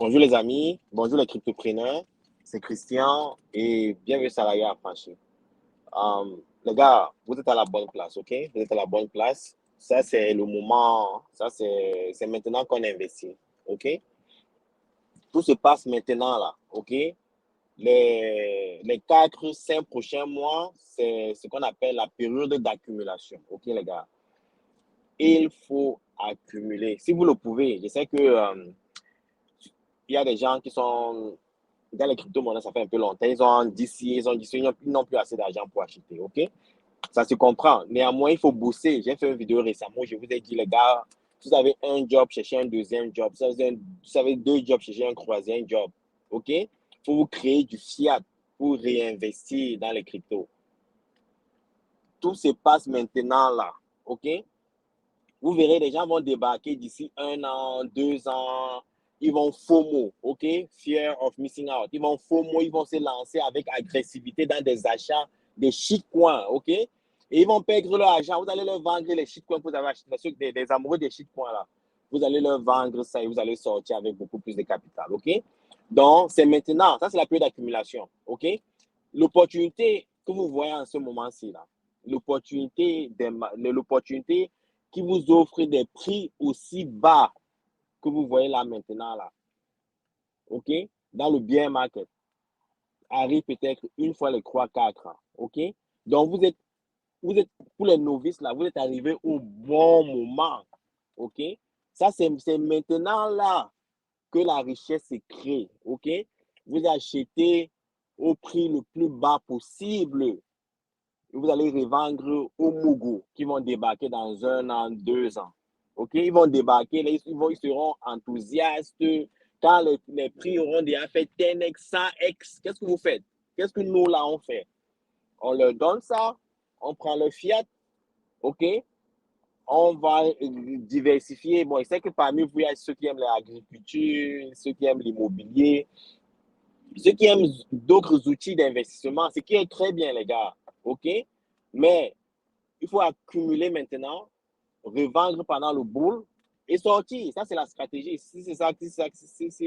Bonjour les amis, bonjour les cryptopreneurs, c'est Christian et bienvenue sur la Affranchi. Les gars, vous êtes à la bonne place, ok? Vous êtes à la bonne place. Ça, c'est le moment, c'est maintenant qu'on investit, ok? Tout se passe maintenant là, ok? Les 4, 5 prochains mois, c'est ce qu'on appelle la période d'accumulation, ok les gars? Il faut accumuler. Si vous le pouvez, je sais que il y a des gens qui sont dans les crypto-monnaies, ça fait un peu longtemps. Ils ont d'ici, ils n'ont plus assez d'argent pour acheter, ok? Ça se comprend. Néanmoins, il faut bosser. J'ai fait une vidéo récemment où je vous ai dit, les gars, si vous avez un job, cherchez un deuxième job. Si vous avez deux jobs, cherchez un troisième job, ok? Il faut vous créer du fiat pour réinvestir dans les cryptos. Tout se passe maintenant là, ok? Vous verrez, les gens vont débarquer d'ici 1 an, 2 ans. Ils vont FOMO, OK? Fear of missing out. Ils vont FOMO, ils vont se lancer avec agressivité dans des achats des shitcoins, OK? Et ils vont perdre leur argent. Vous allez leur vendre les shitcoins que vous avez achetés, des amoureux des shitcoins là. Vous allez leur vendre ça et vous allez sortir avec beaucoup plus de capital, OK? Donc, c'est maintenant. Ça, c'est la période d'accumulation, OK? L'opportunité que vous voyez en ce moment-ci, là, l'opportunité qui vous offre des prix aussi bas que vous voyez là maintenant, là, OK? Dans le bear market, arrive peut-être une fois les 3, 4 ans, OK? Donc, vous êtes, pour les novices, là, vous êtes arrivé au bon moment, OK? Ça, c'est maintenant là que la richesse se crée, OK? Vous achetez au prix le plus bas possible et vous allez revendre aux Mougou qui vont débarquer dans 1 an, 2 ans. OK? Ils vont débarquer, là, ils seront enthousiastes. Quand les prix auront déjà fait 10x, 100x, qu'est-ce que vous faites? Qu'est-ce que nous, là, on fait? On leur donne ça, on prend le fiat, OK? On va diversifier. Bon, je sais que parmi vous, il y a ceux qui aiment l'agriculture, ceux qui aiment l'immobilier, ceux qui aiment d'autres outils d'investissement, ce qui est très bien, les gars. OK? Mais il faut accumuler maintenant, revendre pendant le bull et sortir. Ça, c'est la stratégie. Si c'est ça, si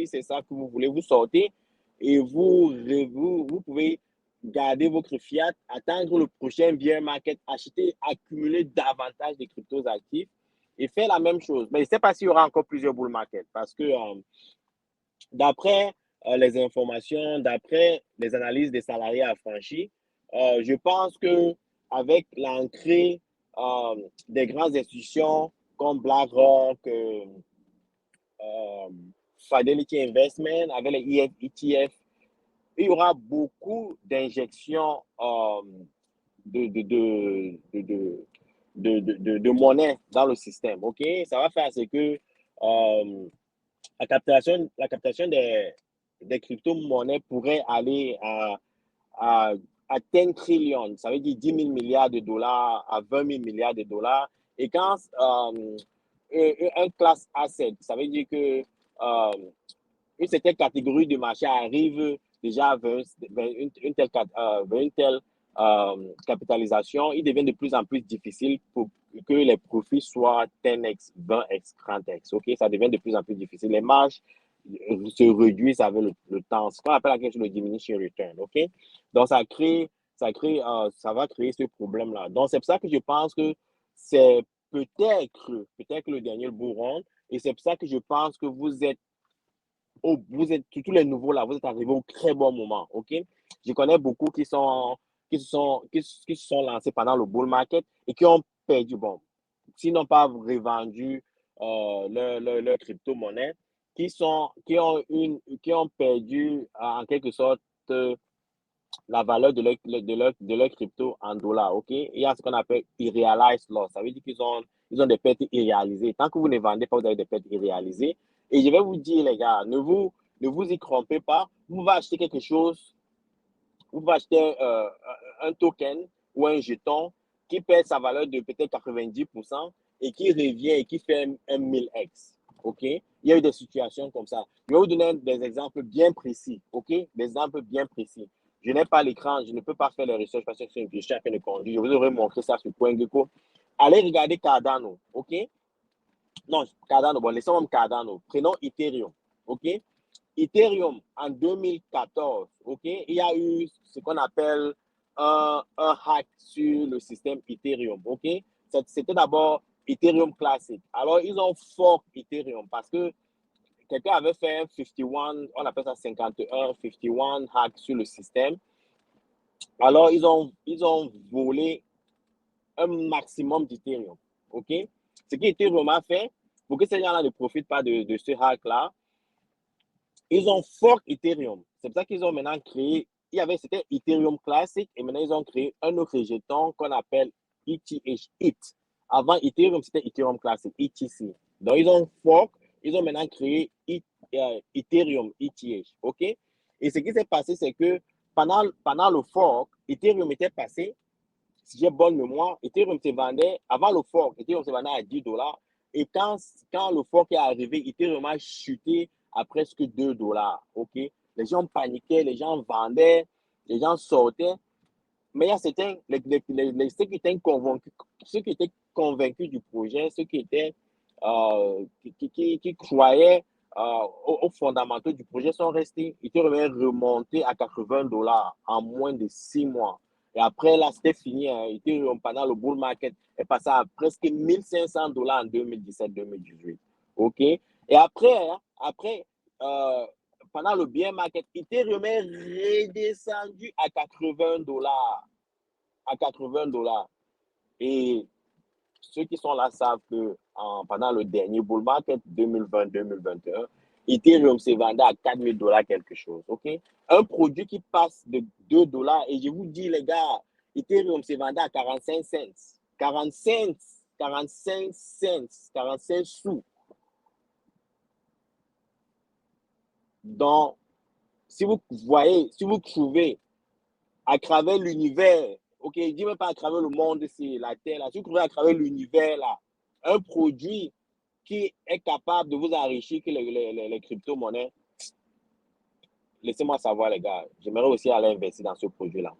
c'est ça que vous voulez, vous sortez et vous pouvez garder votre fiat, attendre le prochain bear market, acheter, accumuler davantage de cryptos actifs et faire la même chose. Mais je ne sais pas s'il y aura encore plusieurs bull markets parce que d'après les informations, d'après les analyses des salariés affranchis, je pense que avec l'entrée des grandes institutions comme BlackRock, euh, Fidelity Investment, avec les ETF, il y aura beaucoup d'injections de, de, de, de, de monnaie dans le système. OK? Ça va faire ce que la captation des crypto-monnaies pourrait aller à, à 10 trillions, ça veut dire 10 000 milliards de dollars à 20 000 milliards de dollars. Et quand un class asset, ça veut dire que une certaine catégorie de marché arrive déjà vers une telle capitalisation, il devient de plus en plus difficile pour que les profits soient 10x, 20x, 30x. OK? Ça devient de plus en plus difficile. Les marges se réduisent avec le temps. Ce qu'on appelle la question de diminishing return. OK? Donc, ça va créer ce problème-là. Donc, c'est pour ça que je pense que c'est peut-être le dernier bull run. Et c'est pour ça que je pense que vous êtes tous les nouveaux là, vous êtes arrivés au très bon moment, ok? Je connais beaucoup qui se sont lancés pendant le bull market et qui ont perdu, bon, s'ils n'ont pas revendu leur crypto-monnaie, qui ont perdu en quelque sorte la valeur de leur crypto en dollars, ok? Il y a ce qu'on appelle irrealized loss. Ça veut dire qu'ils ont des pertes irréalisées. Tant que vous ne vendez pas, vous avez des pertes irréalisées. Et je vais vous dire, les gars, ne vous y trompez pas. Vous pouvez acheter quelque chose, vous pouvez acheter un token ou un jeton qui perd sa valeur de peut-être 90% et qui revient et qui fait un 1000x. OK? Il y a eu des situations comme ça. Je vais vous donner des exemples bien précis. OK? Des exemples bien précis. Je n'ai pas l'écran, je ne peux pas faire les recherches parce que je suis en train de conduire. Je vous aurais montré ça sur CoinGecko. Allez regarder Cardano. OK? Non, Cardano, bon, laissons même Cardano. Prenons Ethereum. OK? Ethereum, en 2014, OK, il y a eu ce qu'on appelle un hack sur le système Ethereum, OK? C'était d'abord Ethereum classique. Alors, ils ont fork Ethereum parce que quelqu'un avait fait un 51, on appelle ça 51, 51 hack sur le système. Alors, ils ont volé un maximum d'Ethereum, OK? Ce qu'Ethereum a fait, pour que ces gens-là ne profitent pas de ce hack-là, ils ont fork Ethereum. C'est pour ça qu'ils ont maintenant créé, c'était Ethereum classique et maintenant ils ont créé un autre jeton qu'on appelle ETH. Avant Ethereum, c'était Ethereum classique, ETC. Donc ils ont fork, ils ont maintenant créé Ethereum, ETH. OK? Et ce qui s'est passé, c'est que pendant le fork, Ethereum était passé, si j'ai bonne mémoire, Ethereum se vendait, avant le fork, Ethereum se vendait à $10. Et quand le fork est arrivé, Ethereum a chuté à presque $2. OK? Les gens paniquaient, les gens vendaient, les gens sortaient. Mais il y a certains, ceux qui étaient convaincus du projet, ceux qui étaient, qui croyaient aux fondamentaux du projet sont restés. Ethereum est remonté à $80 en moins de 6 mois. Et après, là, c'était fini. Hein. Ethereum, pendant le bull market, est passé à presque $1 500 en 2017-2018. OK? Et après, euh, pendant le bear market, Ethereum est redescendu à $80. À $80. Et ceux qui sont là savent que pendant le dernier bull market 2020-2021, Ethereum s'est vendu à $4 000 quelque chose. OK? Un produit qui passe de $2. Et je vous dis, les gars, Ethereum s'est vendu à 45 cents. 45 cents. 45 sous. Donc, si vous voyez, si vous trouvez à travers l'univers, ok, je dis même pas à travers le monde, c'est la Terre, là, si vous trouvez à travers l'univers, là, un produit qui est capable de vous enrichir que les crypto-monnaies, laissez-moi savoir, les gars. J'aimerais aussi aller investir dans ce produit-là.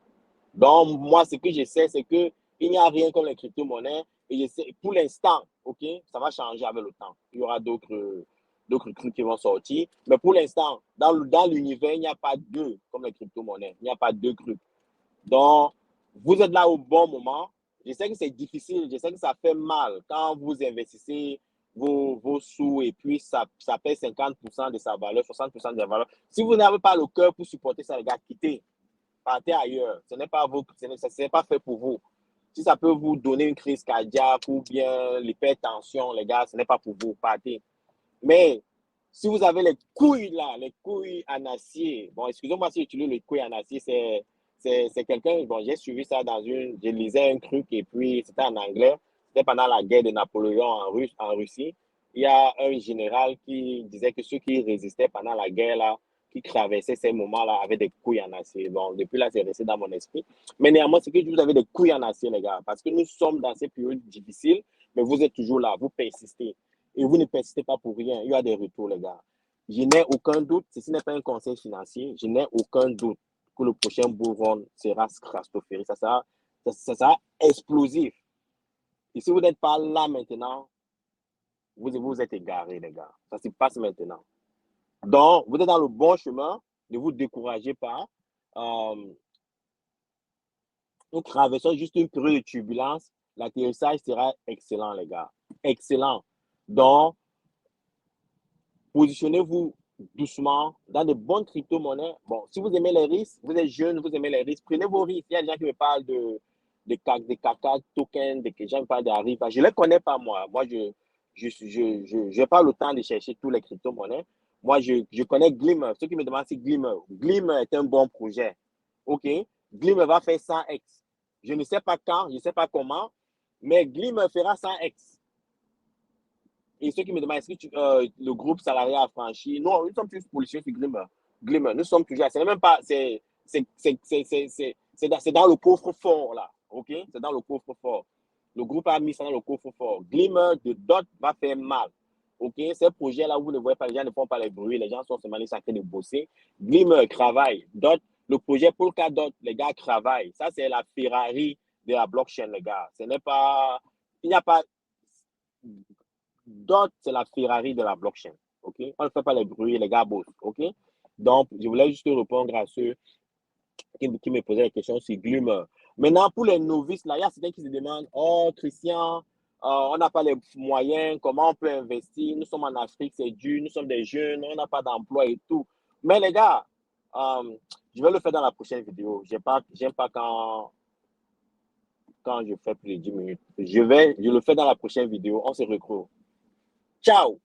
Donc, moi, ce que je sais, c'est qu'il n'y a rien comme les crypto-monnaies. Et je sais, pour l'instant, ok, ça va changer avec le temps. Il y aura d'autres trucs qui vont sortir. Mais pour l'instant, dans l'univers, il n'y a pas deux comme les crypto-monnaies. Il n'y a pas deux trucs. Donc, vous êtes là au bon moment. Je sais que c'est difficile, je sais que ça fait mal quand vous investissez vos sous et puis ça perd 50% de sa valeur, 60% de sa valeur. Si vous n'avez pas le cœur pour supporter ça, les gars, quittez. Partez ailleurs. Ce n'est pas, pas fait pour vous. Si ça peut vous donner une crise cardiaque ou bien l'hypertension, les gars, ce n'est pas pour vous. Partez. Mais si vous avez les couilles là, les couilles en acier, bon, excusez-moi si j'utilise les couilles en acier, c'est quelqu'un, bon, j'ai suivi ça je lisais un truc et puis c'était en anglais, c'était pendant la guerre de Napoléon en Russie. Il y a un général qui disait que ceux qui résistaient pendant la guerre là, qui traversaient ces moments-là avaient des couilles en acier. Bon, depuis là, c'est resté dans mon esprit. Mais néanmoins, c'est que vous avez des couilles en acier, les gars, parce que nous sommes dans ces périodes difficiles, mais vous êtes toujours là, vous persistez. Et vous ne persistez pas pour rien. Il y a des retours, les gars. Je n'ai aucun doute, ceci n'est pas un conseil financier, je n'ai aucun doute que le prochain bull run sera stratosphérique. Ça sera explosif. Et si vous n'êtes pas là maintenant, vous êtes égarés, les gars. Ça se passe maintenant. Donc, vous êtes dans le bon chemin. Ne vous découragez pas. Nous traversons juste une période de turbulence. L'atterrissage sera excellent, les gars. Excellent. Donc, positionnez-vous doucement dans de bonnes crypto-monnaies. Bon, si vous aimez les risques, vous êtes jeune, vous aimez les risques, prenez vos risques. Il y a des gens qui me parlent de caca tokens, des gens qui me parlent d'Ariba. Je ne les connais pas, moi. Moi, je n'ai pas le temps de chercher tous les crypto-monnaies. Moi, je connais Glimmer. Ceux qui me demandent si Glimmer. Glimmer est un bon projet. OK? Glimmer va faire 100x. Je ne sais pas quand, je ne sais pas comment, mais Glimmer fera 100x. Et ceux qui me demandent, est-ce que le groupe salarié a franchi? Non, nous sommes tous positionnés sur Glimmer. Glimmer, nous sommes toujours. C'est même pas. C'est dans le coffre-fort, là. OK? C'est dans le coffre-fort. Le groupe a mis ça dans le coffre-fort. Glimmer de DOT va faire mal. OK? Ces projets-là, vous ne voyez pas, les gens ne font pas les bruits, les gens sont seulement en train de bosser. Glimmer travaille. DOT, le projet Polkadot, les gars travaillent. Ça, c'est la Ferrari de la blockchain, les gars. Ce n'est pas. Il n'y a pas. DOT, c'est la Ferrari de la blockchain. OK? OK? On ne fait pas les bruits, les gars bossent, OK? Donc, je voulais juste répondre à ceux qui me posaient la question sur Glume. Maintenant, pour les novices, là, il y a certains qui se demandent, oh, Christian, on n'a pas les moyens, comment on peut investir? Nous sommes en Afrique, c'est dur, nous sommes des jeunes, on n'a pas d'emploi et tout. Mais les gars, je vais le faire dans la prochaine vidéo. J'aime pas quand je fais plus de 10 minutes. Je le fais dans la prochaine vidéo. On se retrouve. Ciao!